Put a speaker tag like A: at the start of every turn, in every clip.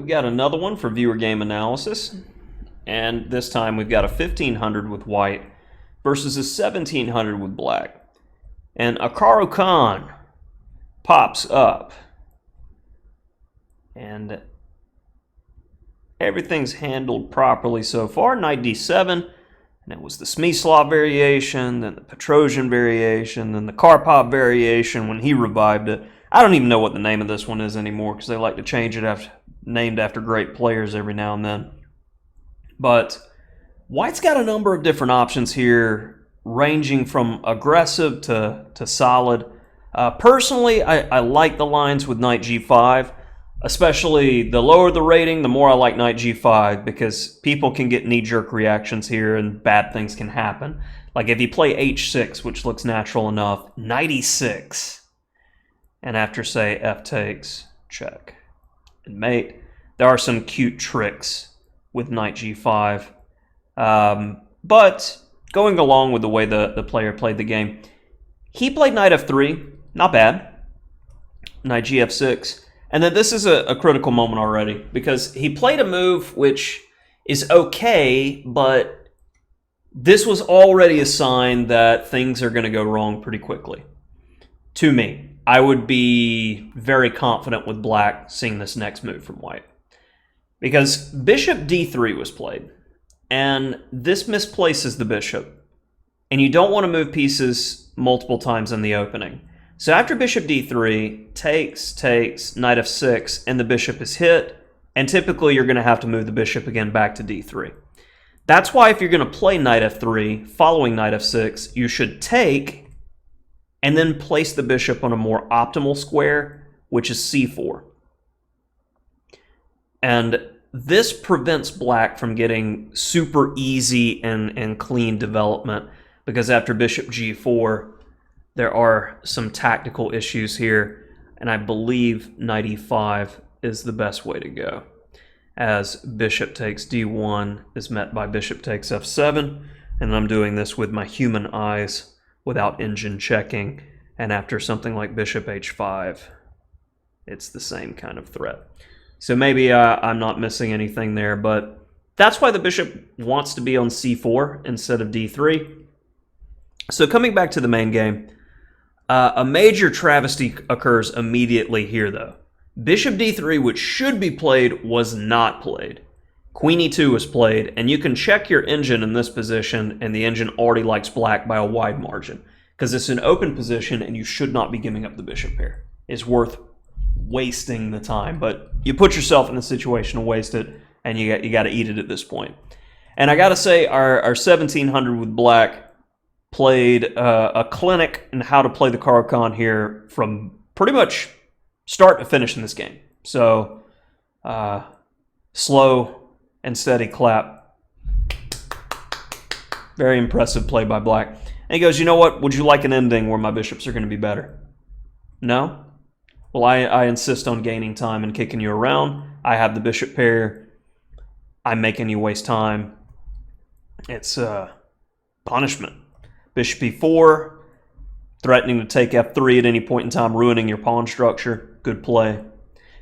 A: we've got another one for viewer game analysis. And this time we've got a 1500 with white versus a 1700 with black. And Akaru Khan pops up. And everything's handled properly so far. Knight d7. And it was the Smyslov variation, then the Petrosian variation, then the Karpov variation when he revived it. I don't even know what the name of this one is anymore because they like to change it named after great players every now and then. But white's got a number of different options here, ranging from aggressive to solid. Personally, I like the lines with knight g5, especially the lower the rating, the more I like knight g5, because people can get knee-jerk reactions here and bad things can happen. Like if you play h6, which looks natural enough, knight e6, and after, say, f takes, check, and mate, there are some cute tricks with knight g5. But going along with the way the player played the game, he played knight f3, not bad, knight gf6, and then this is a critical moment already, because he played a move which is okay, but this was already a sign that things are going to go wrong pretty quickly. To me, I would be very confident with black seeing this next move from white. Because bishop d3 was played, and this misplaces the bishop, and you don't want to move pieces multiple times in the opening. So after bishop d3, takes, knight f6, and the bishop is hit, and typically you're going to have to move the bishop again back to d3. That's why if you're going to play knight f3 following knight f6, you should take and then place the bishop on a more optimal square, which is c4. And this prevents black from getting super easy and clean development, because after bishop g4, there are some tactical issues here, and I believe knight e5 is the best way to go, as bishop takes d1 is met by bishop takes f7, and I'm doing this with my human eyes without engine checking, and after something like bishop h5, it's the same kind of threat. So maybe I'm not missing anything there, but that's why the bishop wants to be on c4 instead of d3. So coming back to the main game, a major travesty occurs immediately here, though. Bishop d3, which should be played, was not played. Queen e2 was played, and you can check your engine in this position, and the engine already likes black by a wide margin, because it's an open position, and you should not be giving up the bishop pair. It's worth wasting the time, but you put yourself in a situation to waste it, and you got to eat it at this point. And I got to say, our 1700 with black played a clinic in how to play the Caro-Kann here from pretty much start to finish in this game. So slow and steady clap. Very impressive play by black. And he goes, you know what? Would you like an ending where my bishops are going to be better? No? Well, I insist on gaining time and kicking you around. I have the bishop pair. I'm making you waste time. It's punishment. Bishop e4, threatening to take f3 at any point in time, ruining your pawn structure. Good play.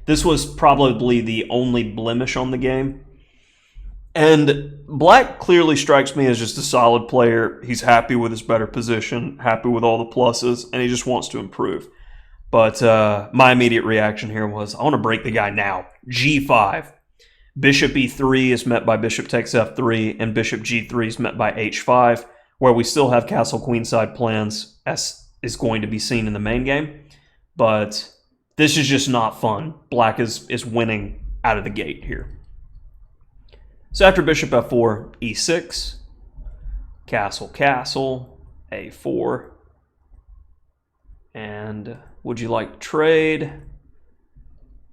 A: This was probably the only blemish on the game. And black clearly strikes me as just a solid player. He's happy with his better position, happy with all the pluses, and he just wants to improve. But my immediate reaction here was, I want to break the guy now. g5. Bishop e3 is met by bishop takes f3, and bishop g3 is met by h5, where we still have castle queenside plans, as is going to be seen in the main game. But this is just not fun. Black is winning out of the gate here. So after bishop f4, e6, castle, castle, a4, and would you like to trade?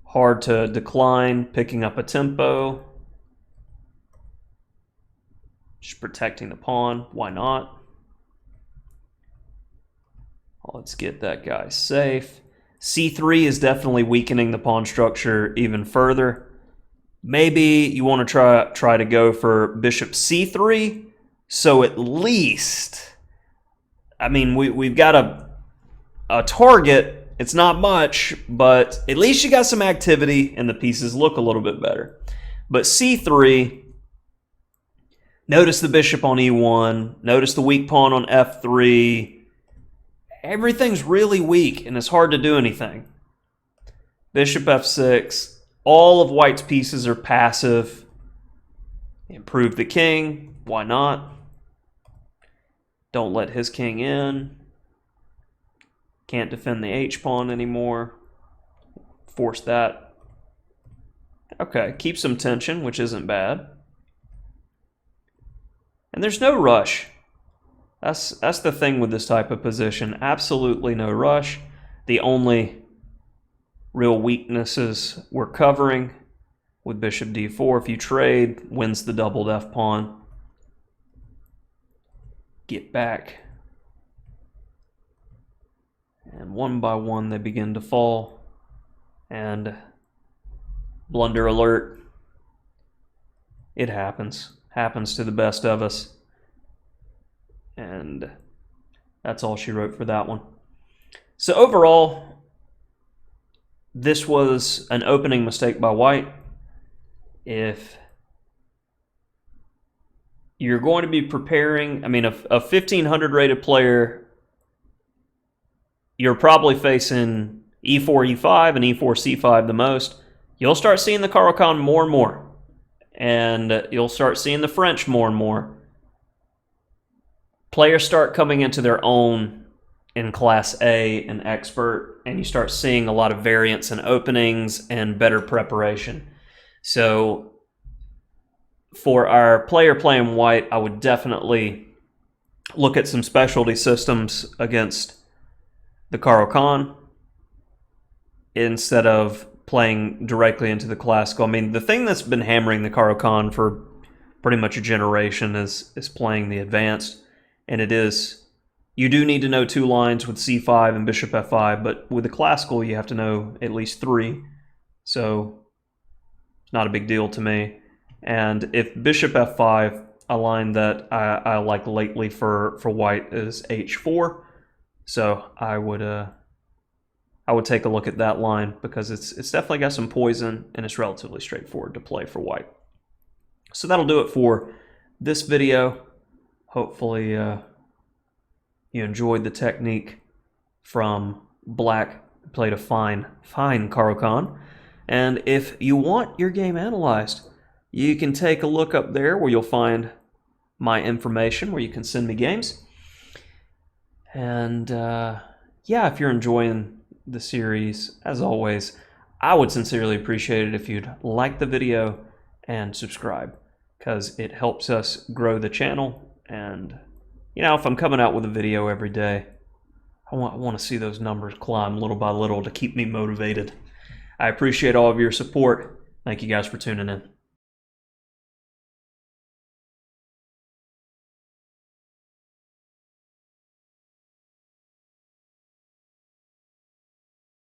A: Hard to decline, picking up a tempo. Just protecting the pawn, why not? Let's get that guy safe. c3 is definitely weakening the pawn structure even further. Maybe you want to try to go for bishop c3, so at least, I mean, we've got a target It's not much, but at least you got some activity and the pieces look a little bit better. But c3, notice the bishop on e1, notice the weak pawn on f3. Everything's really weak and it's hard to do anything. Bishop f6, all of white's pieces are passive. Improve the king, why not? Don't let his king in. Can't defend the h-pawn anymore. Force that. Okay, keep some tension, which isn't bad. And there's no rush. That's the thing with this type of position. Absolutely no rush. The only real weaknesses we're covering with bishop d4. If you trade, wins the doubled f-pawn. Get back. And one by one they begin to fall. And blunder alert. It happens. Happens to the best of us. And that's all she wrote for that one. So overall, this was an opening mistake by white. If you're going to be preparing, I mean, a 1500 rated player, you're probably facing e4, e5, and e4, c5 the most. You'll start seeing the Caro-Kann more and more. And you'll start seeing the French more and more. Players start coming into their own in Class A and Expert, and you start seeing a lot of variance in openings and better preparation. So for our player playing white, I would definitely look at some specialty systems against the Caro-Kann instead of playing directly into the classical. I mean, the thing that's been hammering the Caro-Kann for pretty much a generation is playing the advanced, and it is, you do need to know 2 lines with c5 and bishop f5, but with the classical you have to know at least 3, so it's not a big deal to me. And if bishop f5, a line that I like lately for white is h4, so I would take a look at that line because it's definitely got some poison and it's relatively straightforward to play for white. So that'll do it for this video. Hopefully you enjoyed the technique from black. Played a fine Caro-Kann. And if you want your game analyzed, you can take a look up there where you'll find my information where you can send me games. And yeah, if you're enjoying the series, as always, I would sincerely appreciate it if you'd like the video and subscribe, because it helps us grow the channel. And you know, if I'm coming out with a video every day, I want to see those numbers climb little by little to keep me motivated. I appreciate all of your support. Thank you guys for tuning in.